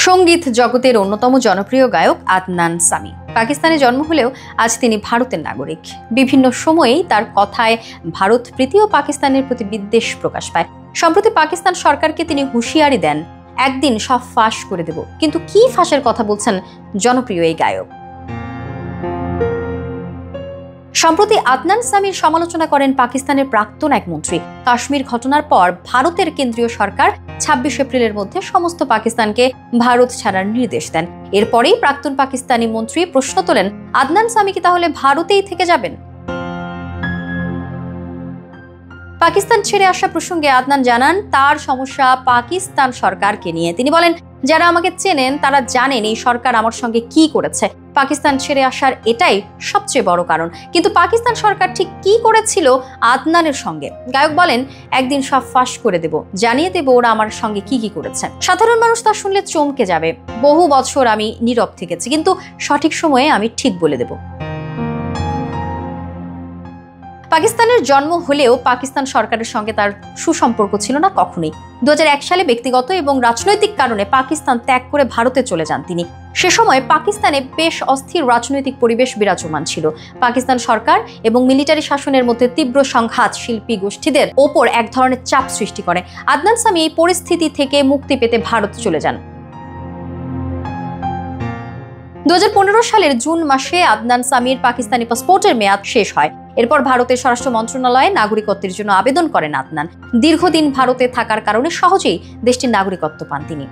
সঙ্গীত জগতের অন্যতম জনপ্রিয় গায়ক আদনান সামি পাকিস্তানে জন্ম হলেও আজ তিনি ভারতের নাগরিক। বিভিন্ন সময়েই তার কথায় ভারত প্রীতি ও পাকিস্তানের প্রতি বিদ্বেষ প্রকাশ পায়। সম্প্রতি পাকিস্তান সরকারকে তিনি হুঁশিয়ারি দেন, একদিন সব ফাঁস করে দেব। কিন্তু কি ফাঁসের কথা বলছেন জনপ্রিয় এই গায়ক? সম্প্রতি আদনান সামির সমালোচনা করেন পাকিস্তানের প্রাক্তন এক মন্ত্রী। কাশ্মীর ঘটনার পর ভারতের কেন্দ্রীয় সরকার ২৬ এপ্রিলের মধ্যে সমস্ত পাকিস্তানকে ভারত ছাড়ার নির্দেশ দেন। এরপরেই প্রাক্তন পাকিস্তানি মন্ত্রী প্রশ্ন তোলেন, আদনান সামি কি তাহলে ভারতেই থেকে যাবেন? পাকিস্তান ছেড়ে আসা প্রসঙ্গে আদনান জানান, তার সমস্যা পাকিস্তান সরকারকে নিয়ে। তিনি বলেন, যারা আমাকে চেনেন তারা জানেন এই সরকার আমার সঙ্গে কি করেছে। পাকিস্তান ছেড়ে আসার এটাই সবচেয়ে বড় কারণ। কিন্তু পাকিস্তান সরকার ঠিক কি করেছিল আদনানের সঙ্গে? গায়ক বলেন, একদিন সব ফাঁস করে দেব, জানিয়ে দেব ওরা আমার সঙ্গে কি কি করেছে। সাধারণ মানুষ তা শুনলে চমকে যাবে। বহু বছর আমি নীরব থেকেছি, কিন্তু সঠিক সময়ে আমি ঠিক বলে দেব। পাকিস্তানের জন্ম হলেও পাকিস্তান সরকারের সঙ্গে তার সুসম্পর্ক ছিল না কখনোই। ২০০১ সালে ব্যক্তিগত এবং রাজনৈতিক কারণে পাকিস্তান ত্যাগ করে ভারতে চলে যান তিনি। সে সময় পাকিস্তানে বেশ অস্থির রাজনৈতিক পরিবেশ বিরাজমান ছিল। পাকিস্তান সরকার এবং মিলিটারি শাসনের মধ্যে তীব্র সংঘাত শিল্পী গোষ্ঠীদের ওপর এক ধরনের চাপ সৃষ্টি করে। আদনান সামি এই পরিস্থিতি থেকে মুক্তি পেতে ভারত চলে যান। ২০১৫ সালের জুন মাসে আদনান সামির পাকিস্তানি পাসপোর্টের মেয়াদ শেষ হয়। এরপর ভারতের স্বরাষ্ট্র মন্ত্রণালয়ে নাগরিকত্বের জন্য আবেদন করেন আদনান। দীর্ঘদিন ভারতে থাকার কারণে সহজেই দেশটির নাগরিকত্ব পান তিনি।